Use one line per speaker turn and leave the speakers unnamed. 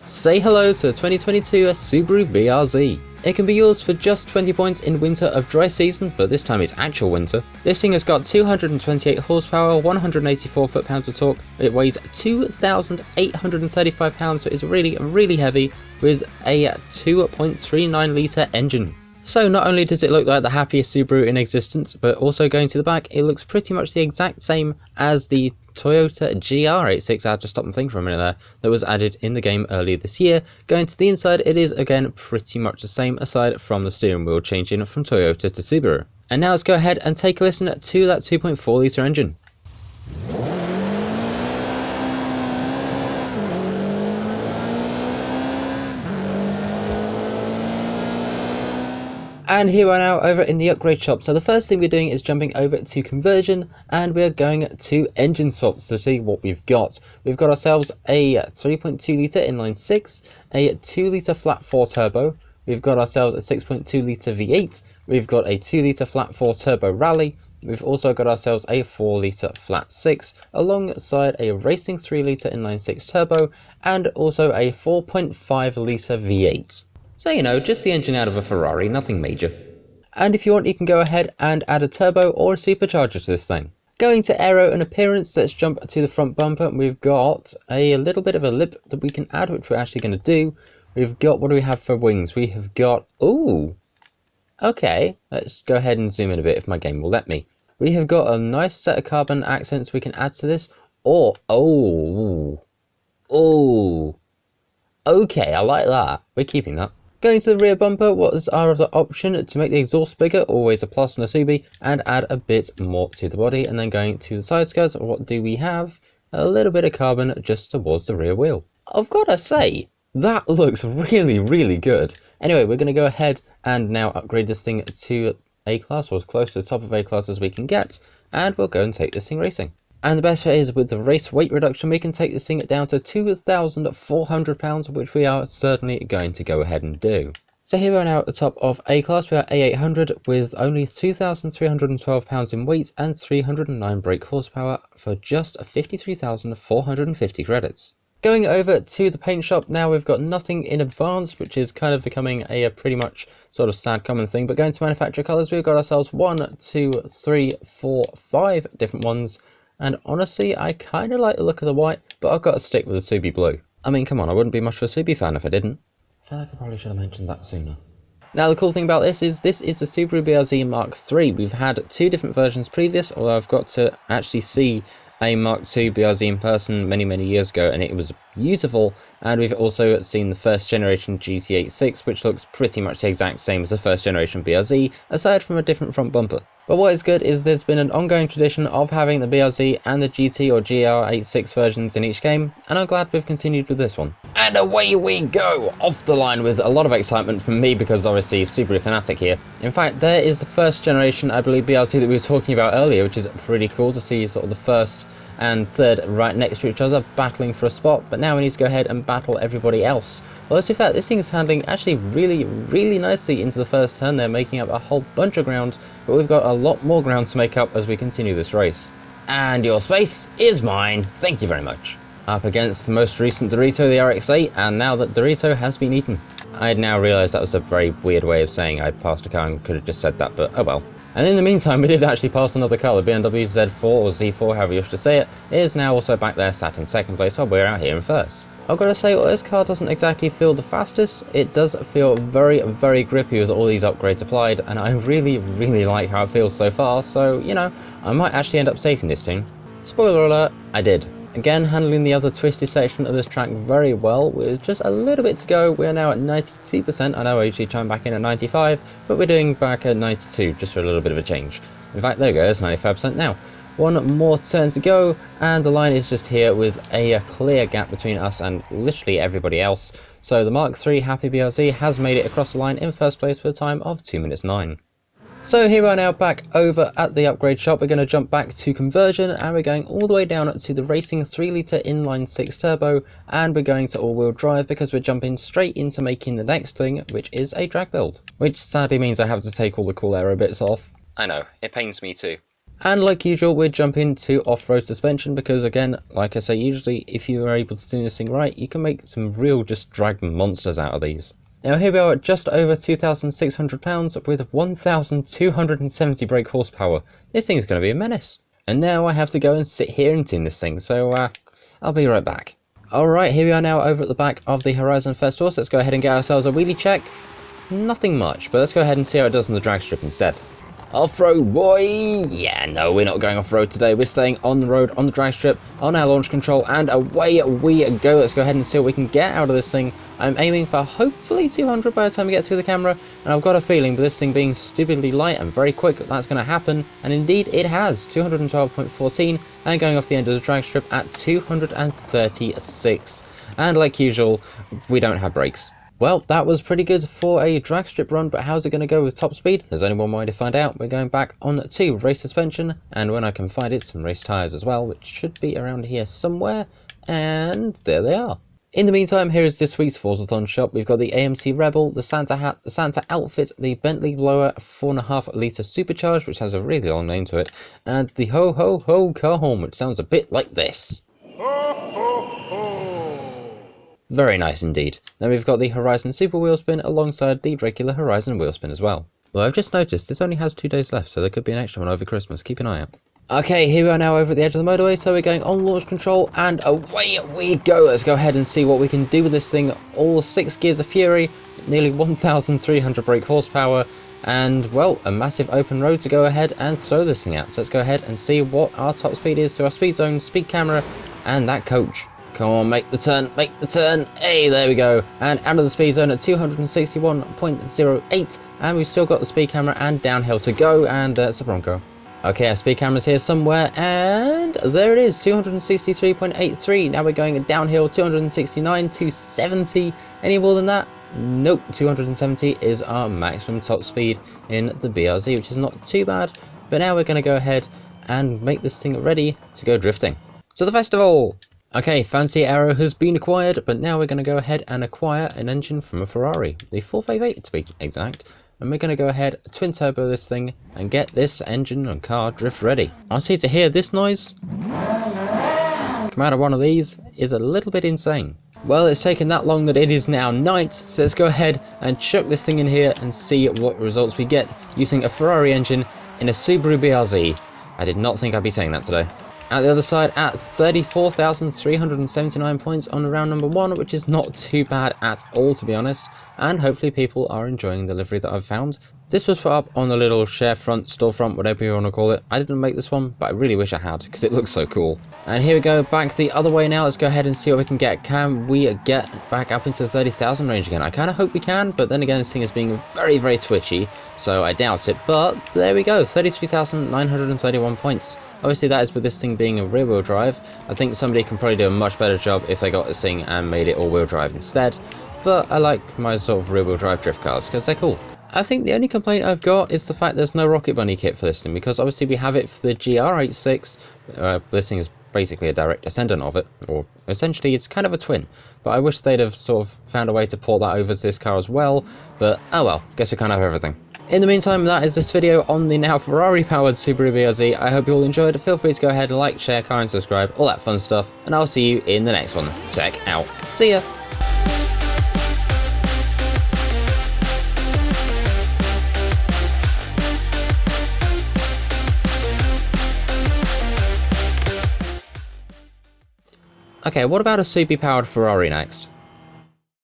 Say hello to the 2022 Subaru BRZ. It can be yours for just 20 points in winter of dry season, but this time it's actual winter. This thing has got 228 horsepower, 184 foot-pounds of torque, it weighs 2,835 pounds, so it's really heavy, with a 2.39 litre engine. So not only does it look like the happiest Subaru in existence, but also going to the back, it looks pretty much the exact same as the Toyota GR86, I had to stop and think for a minute there, that was added in the game earlier this year. Going to the inside, it is again pretty much the same, aside from the steering wheel changing from Toyota to Subaru. And now let's go ahead and take a listen to that 2.4 litre engine. And here we are now over in the upgrade shop. So the first thing we're doing is jumping over to conversion, and we're going to engine swaps to see what we've got. We've got ourselves a 3.2 litre inline 6, a 2 litre flat 4 turbo. We've got ourselves a 6.2 litre V8. We've got a 2 litre flat 4 turbo rally. We've also got ourselves a 4 litre flat 6 alongside a racing 3 litre inline 6 turbo and also a 4.5 litre V8. So, you know, just the engine out of a Ferrari, nothing major. And if you want, you can go ahead and add a turbo or a supercharger to this thing. Going to aero and appearance, let's jump to the front bumper. We've got a little bit of a lip that we can add, which we're actually going to do. We've got, what do we have for wings? We have got, ooh, okay, let's go ahead and zoom in a bit if my game will let me. We have got a nice set of carbon accents we can add to this. Or, okay, I like that. We're keeping that. Going to the rear bumper, what is our other option? To make the exhaust bigger, always a plus on a Subi, and add a bit more to the body. And then going to the side skirts, what do we have? A little bit of carbon just towards the rear wheel. I've got to say, that looks really good. Anyway, we're going to go ahead and now upgrade this thing to A-Class, or as close to the top of A-Class as we can get, and we'll go and take this thing racing. And the best bit is, with the race weight reduction, we can take this thing down to 2,400 pounds, which we are certainly going to go ahead and do. So here we are now at the top of A-Class. We are A800 with only 2,312 pounds in weight and 309 brake horsepower for just 53,450 credits. Going over to the paint shop now, we've got nothing in advance, which is kind of becoming a pretty much sort of sad common thing. But going to manufacturer colours, we've got ourselves 1, 2, 3, 4, 5 different ones. And honestly, I kind of like the look of the white, but I've got to stick with the Subi blue. I mean, come on, I wouldn't be much of a Subi fan if I didn't. I feel like I probably should have mentioned that sooner. Now, the cool thing about this is the Subaru BRZ Mark III. We've had two different versions previous, although I've got to actually see a Mark II BRZ in person many years ago, and it was beautiful. And we've also seen the first generation GT86, which looks pretty much the exact same as the first generation BRZ, aside from a different front bumper. But what is good is there's been an ongoing tradition of having the BRZ and the GT or GR86 versions in each game, and I'm glad we've continued with this one. And away we go, off the line with a lot of excitement from me, because obviously Subaru fanatic here. In fact, there is the first generation, I believe, BRZ that we were talking about earlier, which is pretty cool to see sort of the first and third right next to each other, battling for a spot. But now we need to go ahead and battle everybody else. Well, let's be fair, this thing is handling actually really nicely into the first turn. They're making up a whole bunch of ground, but we've got a lot more ground to make up as we continue this race. And your space is mine, thank you very much. Up against the most recent Dorito, the RX-8, and now that Dorito has been eaten. I had now realised that was a very weird way of saying I passed a car and could have just said that, but oh well. And in the meantime, we did actually pass another car, the BMW Z4 or Z4, however you wish to say it. It is now also back there, sat in second place, while we're out here in first. I've got to say, well, this car doesn't exactly feel the fastest. It does feel very grippy with all these upgrades applied, and I really like how it feels so far, so, you know, I might actually end up saving this tune. Spoiler alert, I did. Again, handling the other twisty section of this track very well, with just a little bit to go. We're now at 92%, I know I usually chime back in at 95, but we're doing back at 92, just for a little bit of a change. In fact, there we go, there's 95% now. One more turn to go, and the line is just here with a clear gap between us and literally everybody else. So the Mark III Happy BRZ has made it across the line in first place with a time of 2 minutes 9. So here we are now back over at the upgrade shop. We're going to jump back to conversion, and we're going all the way down to the racing 3 litre inline 6 turbo, and we're going to all-wheel drive because we're jumping straight into making the next thing, which is a drag build. Which sadly means I have to take all the cool aero bits off. I know, it pains me too. And like usual, we'd jump into off-road suspension because, again, like I say, usually if you are able to do this thing right, you can make some real just drag monsters out of these. Now here we are at just over 2,600 pounds with 1,270 brake horsepower. This thing is going to be a menace. And now I have to go and sit here and tune this thing, so I'll be right back. Alright, here we are now over at the back of the Horizon Festool, so let's go ahead and get ourselves a wheelie check. Nothing much, but let's go ahead and see how it does on the drag strip instead. Off-road, boy! Yeah, no, we're not going off-road today. We're staying on the road, on the drag strip, on our launch control, and away we go. Let's go ahead and see what we can get out of this thing. I'm aiming for hopefully 200 by the time we get through the camera, and I've got a feeling with this thing being stupidly light and very quick, that's going to happen. And indeed, it has. 212.14, and going off the end of the drag strip at 236. And like usual, we don't have brakes. Well, that was pretty good for a drag strip run, but how's it going to go with top speed? There's only one way to find out. We're going back on to race suspension, and when I can find it, some race tyres as well, which should be around here somewhere, and there they are. In the meantime, here is this week's Forzathon shop. We've got the AMC Rebel, the Santa hat, the Santa outfit, the Bentley blower 4.5 litre supercharged, which has a really long name to it, and the Ho Ho Ho car horn, which sounds a bit like this. Ho ho ho! Very nice indeed. Then we've got the Horizon Super Wheelspin alongside the regular Horizon Wheelspin as well. Well, I've just noticed this only has 2 days left, so there could be an extra one over Christmas. Keep an eye out. Okay, here we are now over at the edge of the motorway, so we're going on launch control, and away we go. Let's go ahead and see what we can do with this thing. All 6 gears of fury, nearly 1,300 brake horsepower, and, well, a massive open road to go ahead and throw this thing at. So let's go ahead and see what our top speed is to our speed zone, speed camera, and that coach. Come on, make the turn, hey, there we go, and out of the speed zone at 261.08, and we've still got the speed camera and downhill to go, and it's a Bronco. Okay, our speed camera's here somewhere, and there it is, 263.83, now we're going downhill, 269 to 70, any more than that? Nope, 270 is our maximum top speed in the BRZ, which is not too bad, but now we're going to go ahead and make this thing ready to go drifting. To the festival! Okay, fancy arrow has been acquired, but now we're going to go ahead and acquire an engine from a Ferrari, the 458 to be exact, and we're going to go ahead, twin turbo this thing, and get this engine and car drift ready. Honestly, to hear this noise come out of one of these is a little bit insane. Well, it's taken that long that it is now night, so let's go ahead and chuck this thing in here and see what results we get using a Ferrari engine in a Subaru BRZ. I did not think I'd be saying that today. At the other side at 34,379 points on round number 1, which is not too bad at all, to be honest, and hopefully people are enjoying the livery that I've found. This was put up on the little share front, storefront, whatever you want to call it. I didn't make this one, but I really wish I had, because it looks so cool. And here we go, back the other way now. Let's go ahead and see what we can get. Can we get back up into the 30,000 range again? I kind of hope we can, but then again, this thing is being very, very twitchy, so I doubt it. But there we go, 33,931 points. Obviously that is with this thing being a rear wheel drive. I think somebody can probably do a much better job if they got this thing and made it all wheel drive instead. But I like my sort of rear wheel drive drift cars because they're cool. I think the only complaint I've got is the fact there's no Rocket Bunny kit for this thing, because obviously we have it for the GR86. This thing is basically a direct descendant of it, or essentially it's kind of a twin. But I wish they'd have sort of found a way to port that over to this car as well. But oh well, guess we can't have everything. In the meantime, that is this video on the now Ferrari-powered Subaru BRZ. I hope you all enjoyed. Feel free to go ahead and like, share, comment, subscribe, all that fun stuff. And I'll see you in the next one. Tech out. See ya! Okay, what about a Subi-powered Ferrari next?